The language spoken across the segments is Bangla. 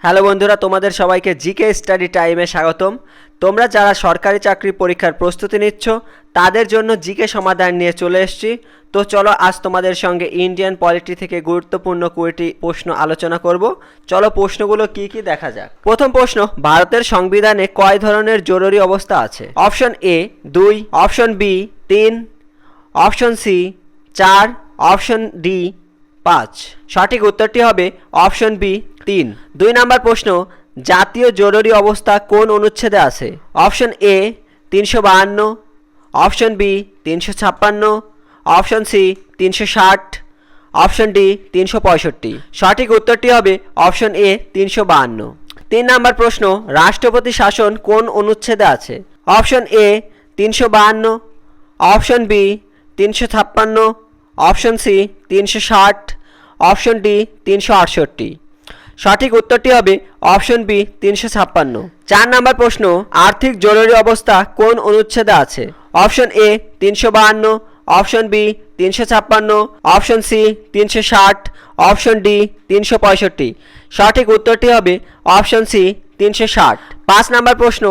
হ্যালো বন্ধুরা, তোমাদের সবাইকে জিকে স্টাডি টাইমে স্বাগতম। তোমরা যারা সরকারি চাকরি পরীক্ষার প্রস্তুতি নিচ্ছ তাদের জন্য জিকে সমাধান নিয়ে চলে এসেছি। তো চলো আজ তোমাদের সঙ্গে ইন্ডিয়ান পলিটি থেকে গুরুত্বপূর্ণ 20টি প্রশ্ন আলোচনা করব। চলো প্রশ্নগুলো কি কি দেখা যাক। প্রথম প্রশ্ন, ভারতের সংবিধানে কয় ধরনের জরুরি অবস্থা আছে? Option A 2, option B 3, option C 4, option D 5। সঠিক উত্তরটি হবে অপশন বি 3। 2 নম্বর প্রশ্ন, জাতীয় জরুরি অবস্থা কোন অনুচ্ছেদে আছে? Option A 352, option B 356, option C 360, option D 365। সঠিক উত্তরটি হবে অপশন এ 352। 3 নম্বর প্রশ্ন, রাষ্ট্রপতি শাসন কোন অনুচ্ছেদে আছে? Option A 352, option B 356, option C 360, option D 368। সঠিক উত্তরটি হবে অপশন বি 356। 4 নম্বর প্রশ্ন, আর্থিক জরুরি অবস্থা কোন অনুচ্ছেদে আছে? Option A 352, option B 356, option C 360, option D 365। সঠিক উত্তরটি হবে অপশন সি 360। 5 নম্বর প্রশ্ন,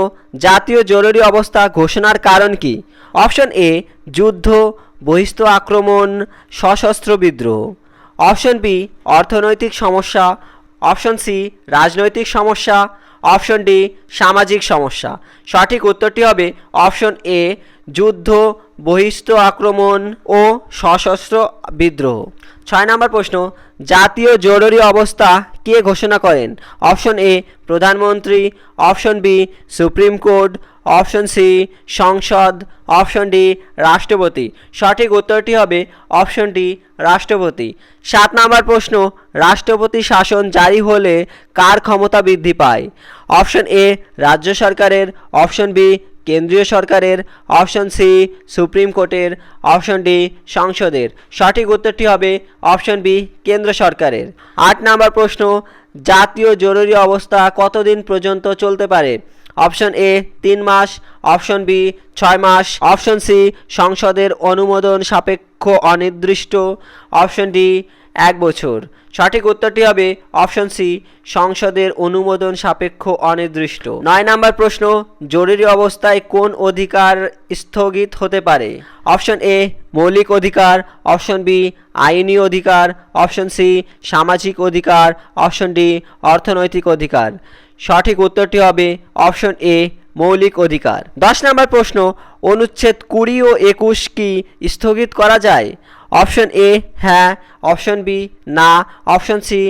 জাতীয় জরুরি অবস্থা ঘোষণার কারণ কি? অপশন এ যুদ্ধ, বহিঃস্থ আক্রমণ, সশস্ত্র বিদ্রোহ, অপশন বি অর্থনৈতিক সমস্যা, অপশন সি রাজনৈতিক সমস্যা, অপশন ডি সামাজিক সমস্যা। সঠিক উত্তরটি হবে অপশন এ যুদ্ধ, বহিঃস্থ আক্রমণ ও সশস্ত্র বিদ্রোহ। 6 নম্বর প্রশ্ন, জাতীয় জরুরি অবস্থা কে ঘোষণা করেন? অপশন এ প্রধানমন্ত্রী, option B supreme court, option C সংসদ, অপশন ডি রাষ্ট্রপতি। সঠিক উত্তরটি হবে অপশন ডি রাষ্ট্রপতি। 7 নম্বর প্রশ্ন, রাষ্ট্রপতি শাসন জারি হলে কার ক্ষমতা বৃদ্ধি পায়? অপশন এ রাজ্য সরকারের, অপশন বি কেন্দ্রীয় সরকারের, অপশন সি সুপ্রিম কোর্টের, অপশন ডি সংসদের। সঠিক উত্তরটি হবে অপশন বি কেন্দ্র সরকারের। 8 নম্বর প্রশ্ন, জাতীয় জরুরি অবস্থা কতদিন পর্যন্ত চলতে পারে? অপশন এ 3 মাস, অপশন বি 6 মাস, অপশন সি সংসদের অনুমোদন সাপেক্ষ অনির্দিষ্ট, অপশন ডি 1 বছর। সঠিক উত্তরটি হবে অপশন সি সংসদের অনুমোদন সাপেক্ষ অনির্দিষ্ট। 9 নম্বর প্রশ্ন, জরুরি অবস্থায় কোন অধিকার স্থগিত হতে পারে? অপশন এ মৌলিক অধিকার, অপশন বি আইনি অধিকার, অপশন সি সামাজিক অধিকার, অপশন ডি অর্থনৈতিক অধিকার। সঠিক উত্তরটি হবে অপশন এ মৌলিক অধিকার। 10 নম্বর প্রশ্ন, অনুচ্ছেদ 20 ও 21 কি স্থগিত করা যায়? অপশন এ হ্যাঁ, অপশন বি না, অপশন সি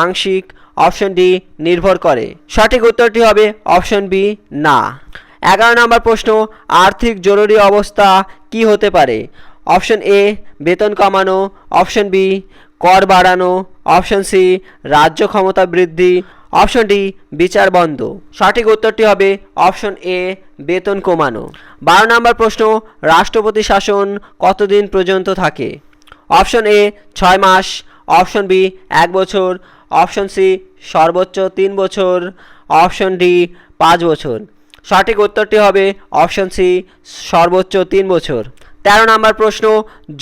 আংশিক, অপশন ডি নির্ভর করে। সঠিক উত্তরটি হবে অপশন বি না। 11 নম্বর প্রশ্ন, আর্থিক জরুরি অবস্থা কি হতে পারে? অপশন এ বেতন কমানো, অপশন বি কর বাড়ানো, অপশন সি রাজ্য ক্ষমতা বৃদ্ধি, অপশন ডি বিচার বন্ধ। সঠিক উত্তরটি হবে অপশন এ বেতন কমানো। 12 নম্বর প্রশ্ন, রাষ্ট্রপতি শাসন কতদিন পর্যন্ত থাকে? অপশন এ 6 মাস, অপশন বি 1 বছর, অপশন সি সর্বোচ্চ 3 বছর, অপশন ডি 5 বছর। সঠিক উত্তরটি হবে অপশন সি সর্বোচ্চ 3 বছর। 13 নম্বর প্রশ্ন,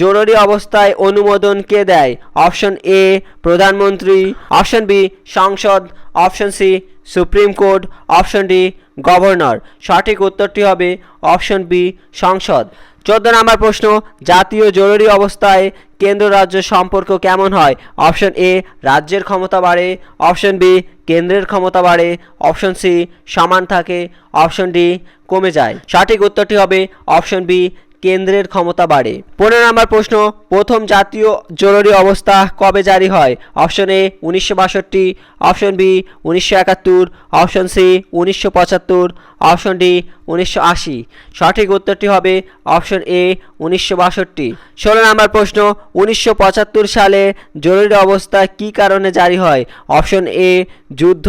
জরুরি অবস্থায় অনুমোদন কে দেয়? অপশন এ প্রধানমন্ত্রী, অপশন বি সংসদ, option C supreme court, option D governor. সঠিক উত্তরটি হবে অপশন বি সংসদ। 14 নম্বর প্রশ্ন, জাতীয় জরুরি অবস্থায় কেন্দ্র রাজ্য সম্পর্ক কেমন হয়? অপশন এ রাজ্যের ক্ষমতা বাড়ে, অপশন বি কেন্দ্রের ক্ষমতা বাড়ে, অপশন সি সমান থাকে, অপশন ডি কমে যায়। সঠিক উত্তরটি হবে অপশন বি কেন্দ্রের ক্ষমতা বাড়ে। 15 নম্বর প্রশ্ন, প্রথম জাতীয় জরুরি অবস্থা কবে জারি হয়? Option A 1962, option B 1971, option C 1975, option D 1980। সঠিক উত্তরটি হবে অপশন এ 1962। 16 নম্বর প্রশ্ন, 1975 সালে জরুরি অবস্থা কী কারণে জারি হয়? অপশন এ যুদ্ধ,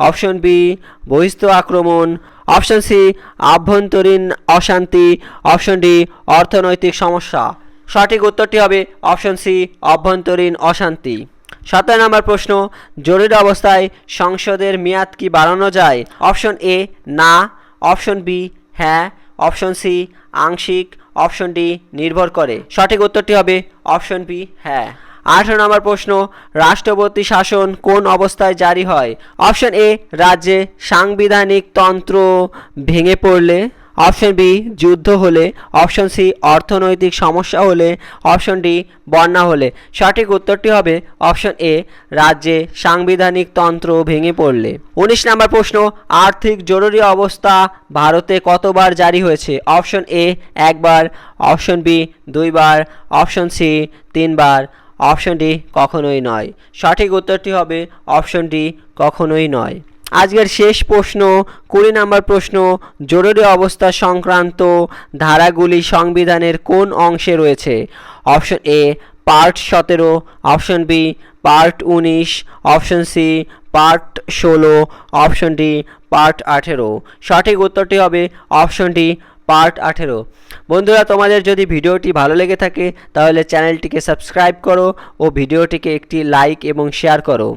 অপশন বি বহিঃস্থ আক্রমণ, অপশন সি আভ্যন্তরীণ অশান্তি, অপশন ডি অর্থনৈতিক সমস্যা। সঠিক উত্তরটি হবে অপশন সি অভ্যন্তরীণ অশান্তি। 17 নম্বর প্রশ্ন, জরুরি অবস্থায় সংসদের মেয়াদ কি বাড়ানো যায়? অপশন এ না, অপশন বি হ্যাঁ, অপশন সি আংশিক, অপশন ডি নির্ভর করে। সঠিক উত্তরটি হবে অপশন বি হ্যাঁ। 18 নম্বর প্রশ্ন, রাষ্ট্রপতি শাসন কোন অবস্থায় জারি হয়? অপশন এ, রাজ্যে সাংবিধানিক তন্ত্র ভেঙে পড়লে, অপশন বি, যুদ্ধ হলে, অপশন সি, অর্থনৈতিক সমস্যা হলে, অপশন ডি, বন্যা হলে। সঠিক উত্তরটি হবে অপশন এ, রাজ্যে সাংবিধানিক তন্ত্র ভেঙে পড়লে। 19 নম্বর প্রশ্ন, আর্থিক জরুরি অবস্থা ভারতে কতবার জারি হয়েছে? অপশন এ, একবার, অপশন বি, দুইবার, অপশন সি, তিনবার, অপশন ডি, কখনোই নয়। সঠিক উত্তরটি হবে অপশন ডি, কখনোই নয়। আজকের শেষ প্রশ্ন, 20 নম্বর প্রশ্ন, জরুরি অবস্থা সংক্রান্ত ধারাগুলি সংবিধানের কোন অংশে রয়েছে? Option A, part 17, option B, part 19, option C, part 16, option D, part 18। সঠিক উত্তরটি হবে অপশন ডি, পার্ট 18। বন্ধুরা, তোমাদের যদি ভিডিওটি ভালো লেগে থাকে তাহলে চ্যানেলটিকে সাবস্ক্রাইব করো ও ভিডিওটিকে একটি লাইক এবং শেয়ার করো।